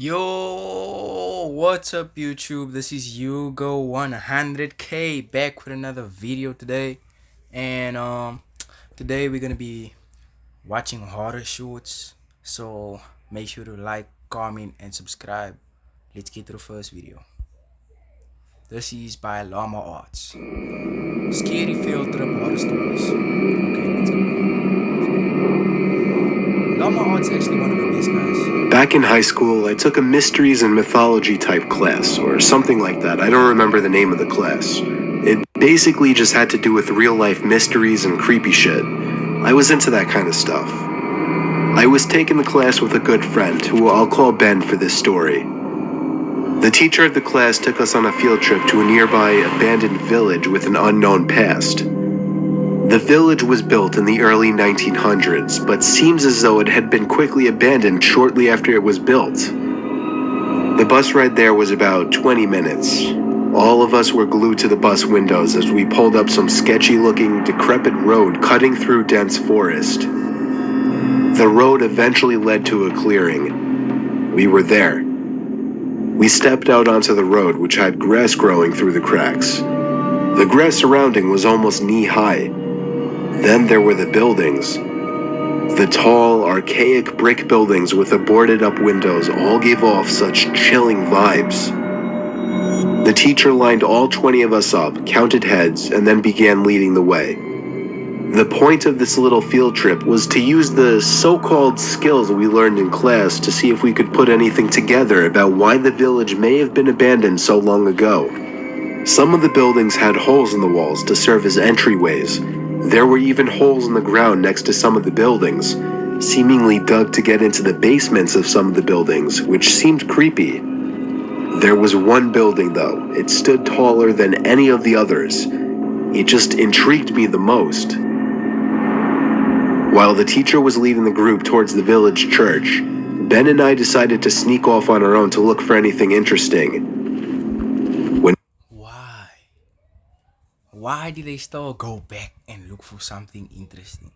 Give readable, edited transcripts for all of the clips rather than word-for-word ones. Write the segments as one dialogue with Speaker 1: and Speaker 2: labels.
Speaker 1: Yo, what's up YouTube? This is Hugo 100K back with another video today. And today we're gonna be watching horror shorts. So make sure to like, comment, and subscribe. Let's get to the first video. This is by Llama Arts. Scary field trip horror stories. Okay, let's go. Llama Arts actually one of the best guys.
Speaker 2: Back in high school, I took a mysteries and mythology type class, or something like that. I don't remember the name of the class. It basically just had to do with real life mysteries and creepy shit. I was into that kind of stuff. I was taking the class with a good friend, who I'll call Ben for this story. The teacher of the class took us on a field trip to a nearby abandoned village with an unknown past. The village was built in the early 1900s, but seems as though it had been quickly abandoned shortly after it was built. The bus ride there was about 20 minutes. All of us were glued to the bus windows as we pulled up some sketchy-looking, decrepit road cutting through dense forest. The road eventually led to a clearing. We were there. We stepped out onto the road, which had grass growing through the cracks. The grass surrounding was almost knee-high. Then there were the buildings. The tall, archaic brick buildings with the boarded-up windows all gave off such chilling vibes. The teacher lined all 20 of us up, counted heads, and then began leading the way. The point of this little field trip was to use the so-called skills we learned in class to see if we could put anything together about why the village may have been abandoned so long ago. Some of the buildings had holes in the walls to serve as entryways. There were even holes in the ground next to some of the buildings, seemingly dug to get into the basements of some of the buildings, which seemed creepy. There was one building, though. It stood taller than any of the others. It just intrigued me the most. While the teacher was leading the group towards the village church, Ben and I decided to sneak off on our own to look for anything interesting.
Speaker 1: Why did they still go back and look for something interesting?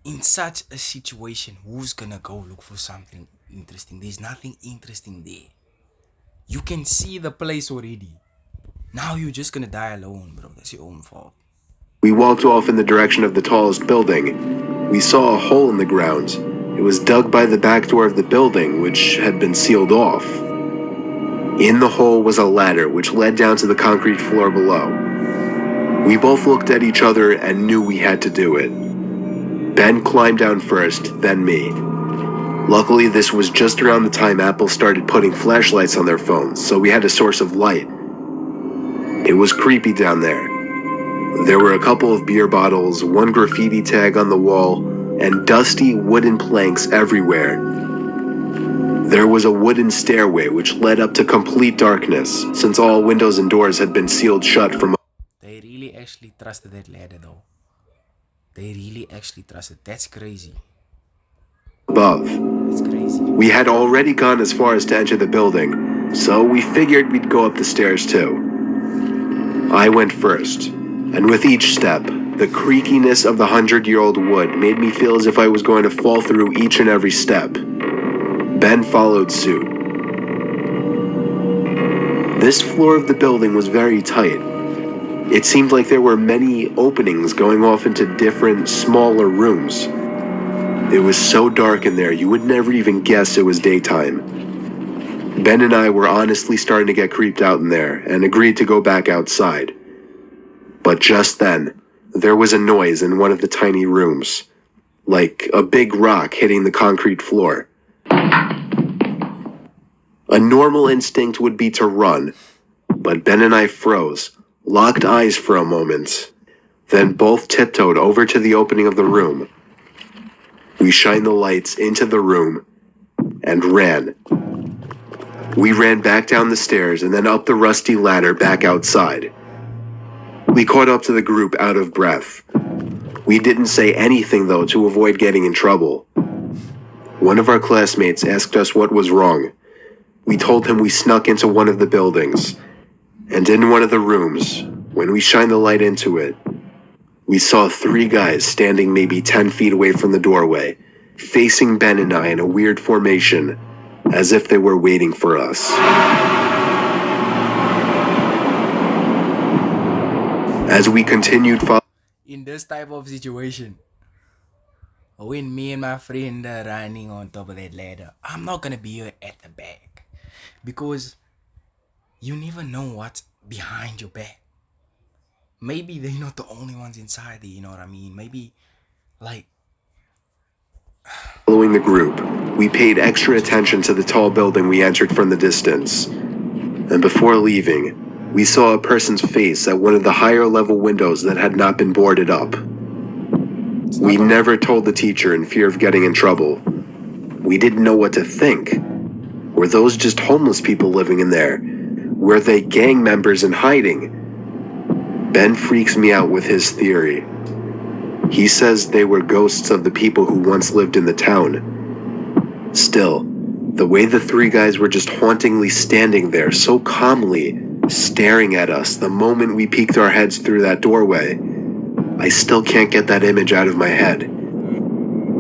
Speaker 1: In such a situation, who's gonna go look for something interesting? There's nothing interesting there. You can see the place already. Now you're just gonna die alone, bro. That's your own fault.
Speaker 2: We walked off in the direction of the tallest building. We saw a hole in the ground. It was dug by the back door of the building, which had been sealed off. In the hole was a ladder, which led down to the concrete floor below. We both looked at each other and knew we had to do it. Ben climbed down first, then me. Luckily, this was just around the time Apple started putting flashlights on their phones, so we had a source of light. It was creepy down there. There were a couple of beer bottles, one graffiti tag on the wall, and dusty wooden planks everywhere. There was a wooden stairway which led up to complete darkness, since all windows and doors had been sealed shut from.
Speaker 1: They really actually trusted that ladder though. They really actually trusted. That's crazy.
Speaker 2: Above.
Speaker 1: That's crazy.
Speaker 2: We had already gone as far as to enter the building, so we figured we'd go up the stairs too. I went first, and with each step, the creakiness of the 100-year-old wood made me feel as if I was going to fall through each and every step. Ben followed suit. This floor of the building was very tight. It seemed like there were many openings going off into different, smaller rooms. It was so dark in there, you would never even guess it was daytime. Ben and I were honestly starting to get creeped out in there, and agreed to go back outside. But just then, there was a noise in one of the tiny rooms, like a big rock hitting the concrete floor. A normal instinct would be to run, but Ben and I froze, locked eyes for a moment, then both tiptoed over to the opening of the room. We shined the lights into the room and ran. We ran back down the stairs and then up the rusty ladder back outside. We caught up to the group out of breath. We didn't say anything though to avoid getting in trouble. One of our classmates asked us what was wrong. We told him we snuck into one of the buildings. And in one of the rooms, when we shined the light into it, we saw 3 guys standing maybe 10 feet away from the doorway, facing Ben and I in a weird formation. as if they were waiting for us. As we continued
Speaker 1: in this type of situation, when me and my friend are running on top of that ladder, I'm not gonna be at the back because you never know what's behind your back. Maybe they're not the only ones inside there, you know what I mean? Maybe, like,
Speaker 2: following the group, we paid extra attention to the tall building we entered from the distance. And before leaving, we saw a person's face at one of the higher level windows that had not been boarded up. We never told the teacher in fear of getting in trouble. We didn't know what to think. Were those just homeless people living in there? Were they gang members in hiding? Ben freaks me out with his theory. He says they were ghosts of the people who once lived in the town. Still, the way the three guys were just hauntingly standing there so calmly, staring at us the moment we peeked our heads through that doorway, I still can't get that image out of my head.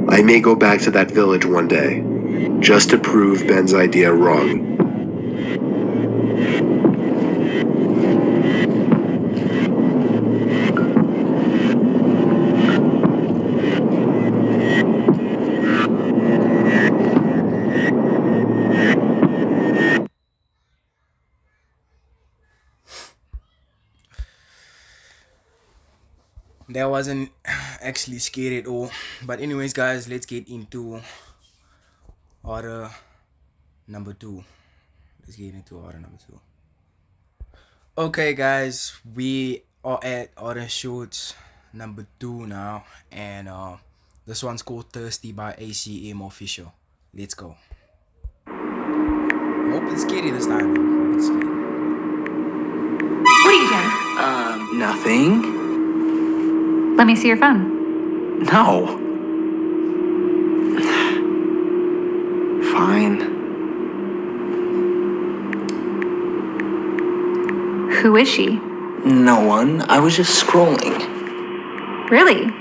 Speaker 2: I may go back to that village one day, just to prove Ben's idea wrong.
Speaker 1: that wasn't actually scary at all. But anyways, guys, let's get into order number 2. Let's get into order number 2. Okay, guys, we are at order shoots number 2 now, and this one's called Thirsty by ACM Official. Let's go. Hope it's scary this time. Hope it's scary.
Speaker 3: What are you doing?
Speaker 4: Nothing.
Speaker 3: Let me see your phone.
Speaker 4: No. Fine.
Speaker 3: Who is she?
Speaker 4: No one. I was just scrolling.
Speaker 3: Really?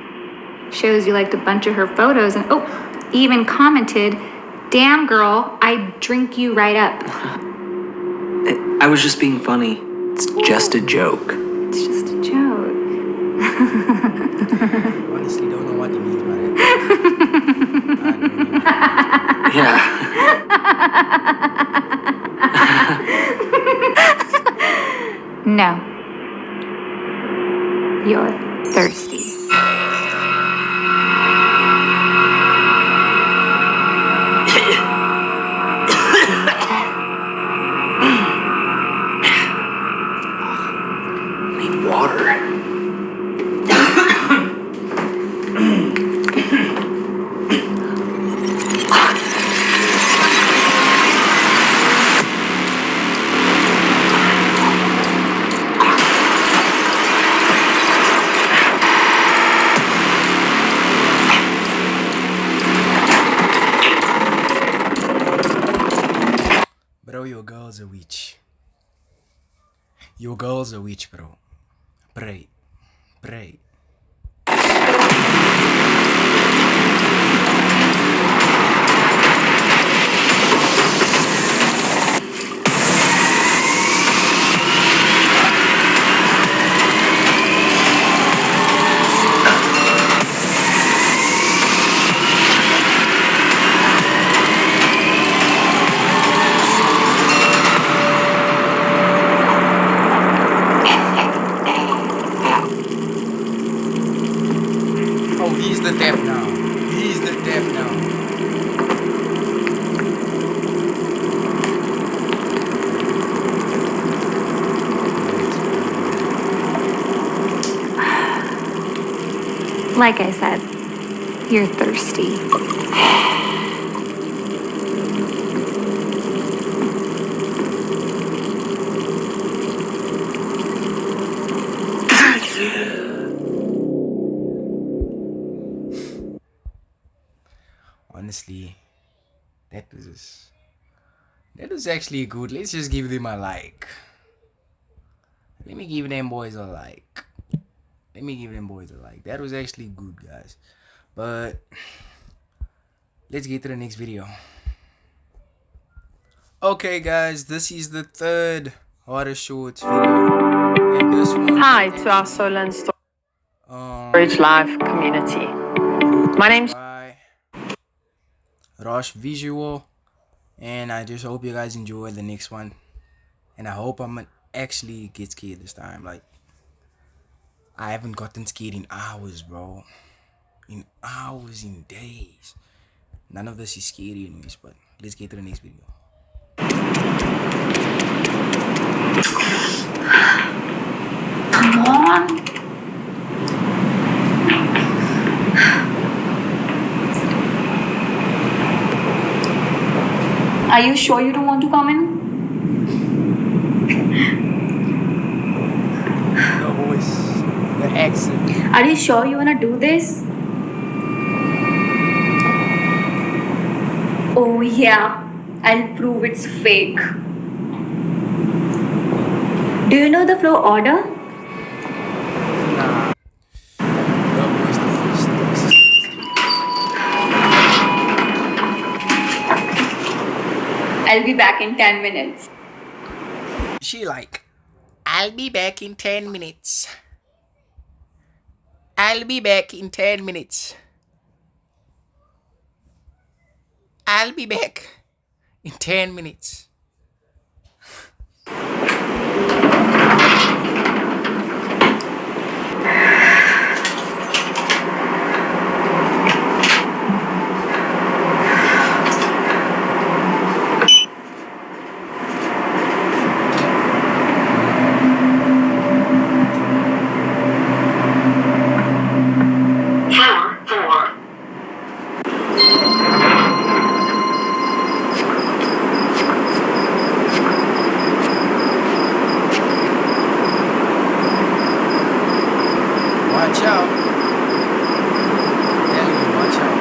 Speaker 3: Shows you liked a bunch of her photos and even commented, "Damn girl, I'd drink you right up."
Speaker 4: I was just being funny. It's just a joke.
Speaker 3: It's just a joke.
Speaker 1: Honestly, don't know what he means by that.
Speaker 4: Yeah.
Speaker 3: No. You're thirsty.
Speaker 4: Need water.
Speaker 1: Bro, your girl's a witch. Your girl's a witch, bro. Pray. Pray. Oh, he's the deaf now. He's the deaf now.
Speaker 3: Like I said, you're thirsty.
Speaker 1: Honestly, that was actually good. Let's just give them a like. Let me give them boys a like. Let me give them boys a like. That was actually good, guys. But let's get to the next video. Okay, guys, this is the third horror shorts video, and this one
Speaker 5: Hi to our Solar
Speaker 1: um
Speaker 5: Storage Live community.
Speaker 1: wrote
Speaker 5: My name's
Speaker 1: by Rush Visual, and I just hope you guys enjoy the next one, and I hope I'm gonna actually get scared this time. Like, I haven't gotten scared in hours, bro. In hours, in days. None of this is scary anyways, but let's get to the next video.
Speaker 3: Come on. Are you sure you don't want to come in?
Speaker 1: The voice, the accent.
Speaker 3: Are you sure you wanna do this? Oh yeah, I'll prove it's fake. Do you know the flow order?
Speaker 1: Nah. The voice, the voice, the voice.
Speaker 3: I'll be back in 10 minutes.
Speaker 1: She like, I'll be back in 10 minutes. I'll be back in 10 minutes. I'll be back in 10 minutes. Watch out. Tell you, watch out.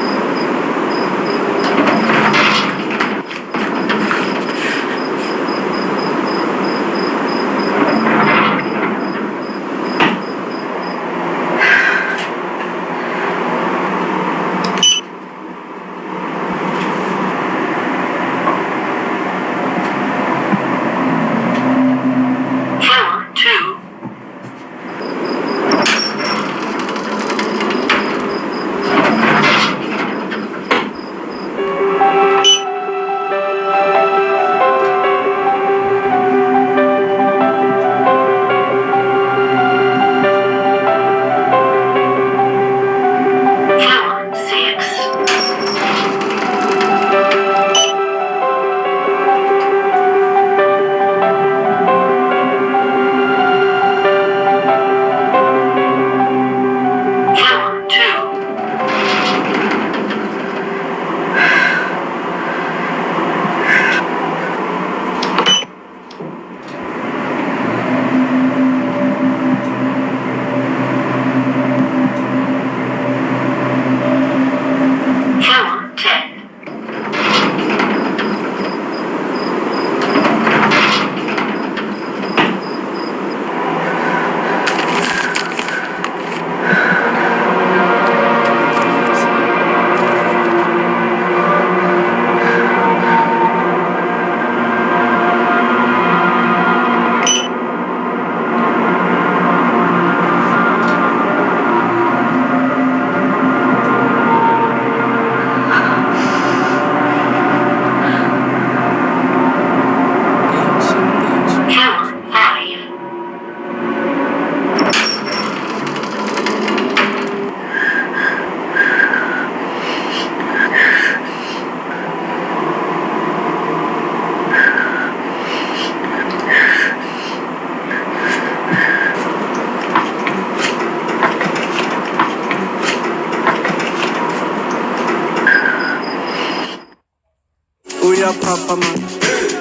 Speaker 6: Uyaphapha man,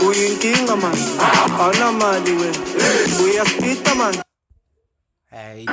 Speaker 6: uyinkinga man, awunamali wena, uyaspita man.
Speaker 1: Hey,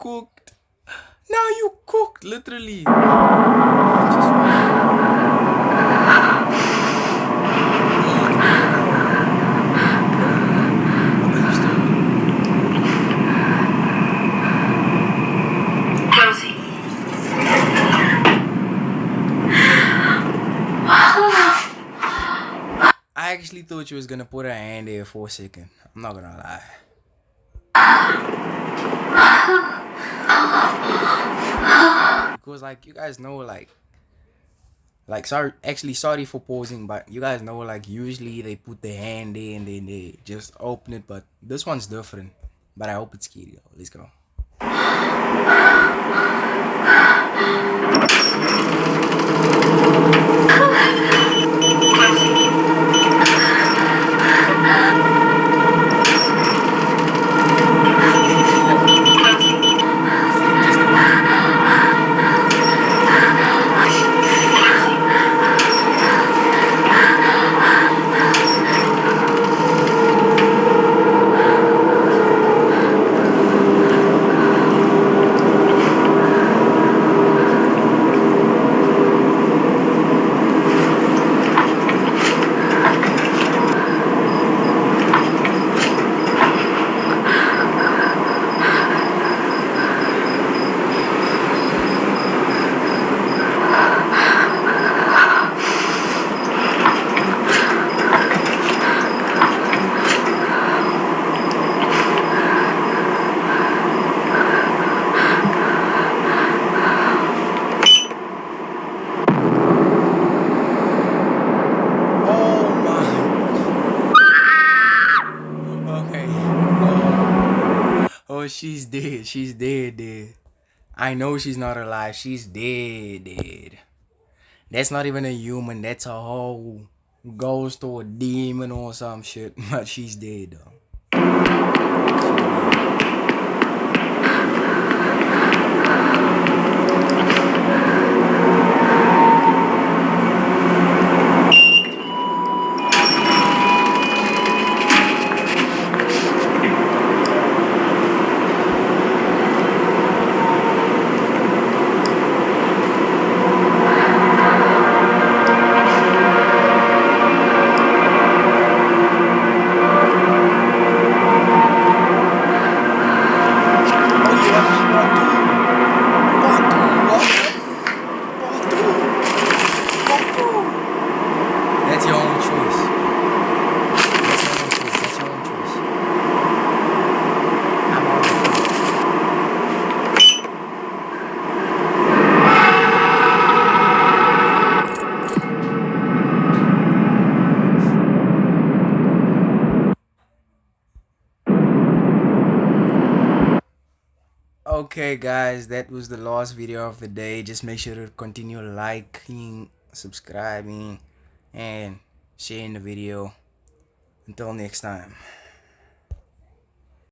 Speaker 1: cooked. Now you cooked, literally. I actually thought you was gonna put her hand there for a second. I'm not gonna lie. Because like you guys know sorry for pausing, but you guys know like usually they put their hand there and then they just open it, but this one's different. But I hope it's scary. Let's go. Oh, she's dead. She's dead. I know she's not alive. She's dead. That's not even a human. That's a whole ghost or a demon or some shit. But she's dead though. That's your own choice. That's your own choice. I'm all for Okay guys, that was the last video of the day. Just make sure to continue liking, subscribing, and sharing the video. Until next time.